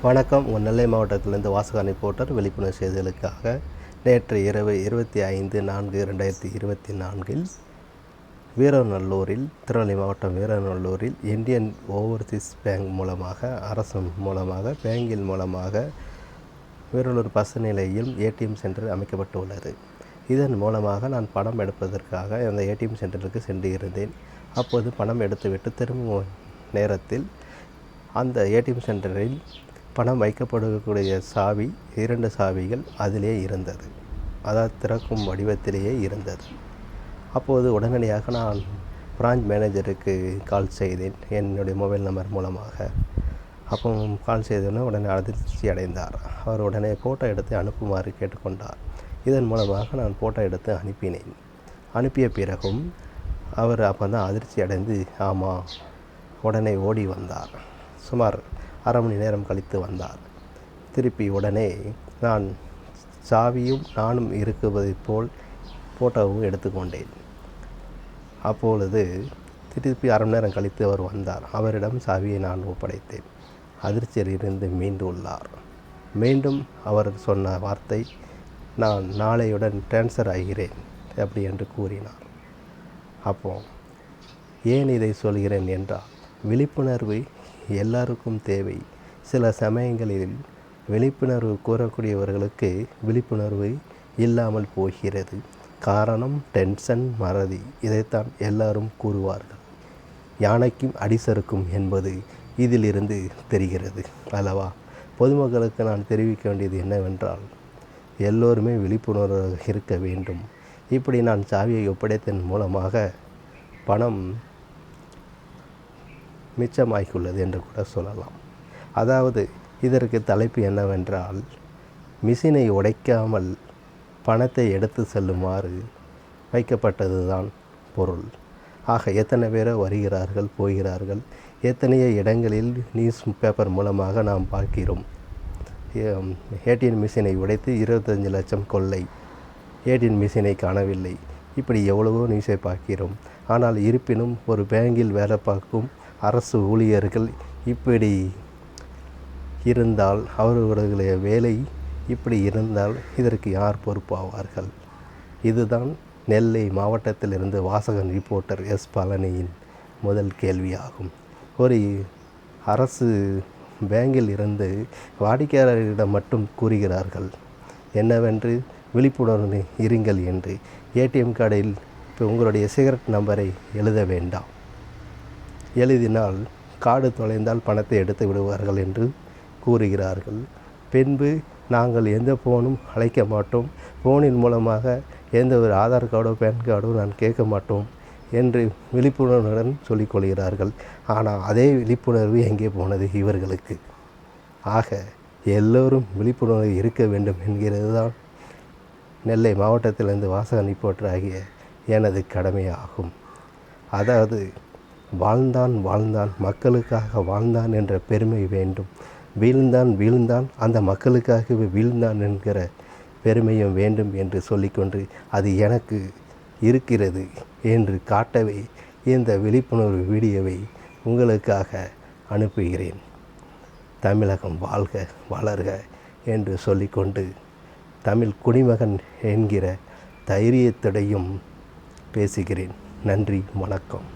வணக்கம். உங்கள் நெல்லை மாவட்டத்திலிருந்து வாசகன் ரிப்போர்ட்டர். விழிப்புணர்வு செய்திகளுக்காக நேற்று இரவு 25/4/2024 வீரநல்லூரில், திருநெல்வேலி மாவட்டம் வீரநல்லூரில் இந்தியன் ஓவர்சீஸ் பேங்க் மூலமாக, அரசு மூலமாக, பேங்கில் மூலமாக வீரநல்லூர் பஸ் நிலையில் ஏடிஎம் சென்டர் அமைக்கப்பட்டுள்ளது. இதன் மூலமாக நான் பணம் எடுப்பதற்காக அந்த ஏடிஎம் சென்டருக்கு சென்று இருந்தேன். அப்போது பணம் எடுத்துவிட்டு திரும்பும் நேரத்தில் அந்த ஏடிஎம் சென்டரில் பணம் வைக்கப்படக்கூடிய சாவி, 2 சாவிகள் அதிலே இருந்தது. அதாவது திறக்கும் வடிவத்திலேயே இருந்தது. அப்போது உடனடியாக நான் பிரான்ச் மேனேஜருக்கு கால் செய்தேன், என்னுடைய மொபைல் நம்பர் மூலமாக. அப்போ கால் செய்தோன்னே உடனே அதிர்ச்சி அடைந்தார். அவர் உடனே ஃபோட்டோ எடுத்து அனுப்புமாறு கேட்டுக்கொண்டார். இதன் மூலமாக நான் ஃபோட்டோ எடுத்து அனுப்பினேன். அனுப்பிய பிறகும் அவர் அப்போ தான் அதிர்ச்சி அடைந்து ஆமாம், உடனே ஓடி வந்தார். சுமார் அரை மணி நேரம் கழித்து வந்தார். திருப்பி உடனே நான் சாவியும் நானும் இருக்குவதைப் போல் ஃபோட்டோவும் எடுத்துக்கொண்டேன். அப்பொழுது திருப்பி அரை மணி நேரம் கழித்து அவர் வந்தார். அவரிடம் சாவியை நான் ஒப்படைத்தேன். அதிர்ச்சியிலிருந்து மீண்டுள்ளார். மீண்டும் அவர் சொன்ன வார்த்தை, நான் நாளையுடன் ட்ரான்ஸ்ஃபர் ஆகிறேன் அப்படி என்று கூறினார். அப்போ ஏன் இதை சொல்கிறேன் என்றால், விழிப்புணர்வு எல்லாருக்கும் தேவை. சில சமயங்களில் விழிப்புணர்வு கூறக்கூடியவர்களுக்கு விழிப்புணர்வு இல்லாமல் போகிறது. காரணம் டென்ஷன், மறதி. இதைத்தான் எல்லாரும் கூறுவார்கள். யானைக்கும் அடிசறுக்கும் என்பது இதிலிருந்து தெரிகிறது அல்லவா? பொதுமக்களுக்கு நான் தெரிவிக்க வேண்டியது என்னவென்றால், எல்லோருமே விழிப்புணர்வு இருக்க வேண்டும். இப்படி நான் சாவியை ஒப்படைத்ததன் மூலமாக பணம் மிச்சமாகியுள்ளது என்று கூட சொல்லலாம். அதாவது இதற்கு தலைப்பு என்னவென்றால், மிஷினை உடைக்காமல் பணத்தை எடுத்து செல்லுமாறு வைக்கப்பட்டது தான் பொருள். ஆக எத்தனை பேரோ வருகிறார்கள், போகிறார்கள். எத்தனையோ இடங்களில் நியூஸ் பேப்பர் மூலமாக நாம் பார்க்கிறோம். ஏடிஎம் மிஷினை உடைத்து 25 லட்சம் கொள்ளை, ஏடிஎம் மிஷினை காணவில்லை. இப்படி எவ்வளவோ நியூஸை பார்க்கிறோம். ஆனால் இருப்பினும் ஒரு பேங்கில் வேலை பார்க்கும் அரசு ஊழியர்கள் இப்படி இருந்தால், அவர்களுடைய வேலை இப்படி இருந்தால் இதற்கு யார் பொறுப்பாவார்கள்? இதுதான் நெல்லை மாவட்டத்திலிருந்து வாசகன் ரிப்போர்ட்டர் எஸ். பழனியின் முதல் கேள்வியாகும். ஒரு அரசு பேங்கில் இருந்து வாடிக்கையாளரிடம் மட்டும் கூறுகிறார்கள் என்னவென்று, விழிப்புணர்வு இருங்கள் என்று. ஏடிஎம் கார்டில் இப்போ உங்களுடைய சிகரெட் நம்பரை எழுத வேண்டாம், எழுதினால் கார்டு தொலைந்தால் பணத்தை எடுத்து விடுவார்கள் என்று கூறுகிறார்கள். பின்பு நாங்கள் எந்த ஃபோனும் அழைக்க மாட்டோம், ஃபோனின் மூலமாக எந்த ஒரு ஆதார் கார்டோ பேன் கார்டோ நான் கேட்க மாட்டோம் என்று விழிப்புணர்வுடன் சொல்லிக்கொள்கிறார்கள். ஆனால் அதே விழிப்புணர்வு எங்கே போனது இவர்களுக்கு? ஆக எல்லோரும் விழிப்புணர்வு இருக்க வேண்டும் என்கிறது தான் நெல்லை மாவட்டத்திலிருந்து வாசகன் ரிப்போர்ட்டர் ஆகிய எனது கடமையாகும். அதாவது வாழ்ந்தான் வாழ்ந்தான், மக்களுக்காக வாழ்ந்தான் என்ற பெருமை வேண்டும். வீழ்ந்தான் அந்த மக்களுக்காகவே வீழ்ந்தான் என்கிற பெருமையும் வேண்டும் என்று சொல்லிக்கொண்டு, அது எனக்கு இருக்கிறது என்று காட்டவே இந்த விழிப்புணர்வு வீடியோவை உங்களுக்காக அனுப்புகிறேன். தமிழகம் வாழ்க வளர்க என்று சொல்லிக்கொண்டு, தமிழ் குடிமகன் என்கிற தைரியத்துடையும் பேசுகிறேன். நன்றி, வணக்கம்.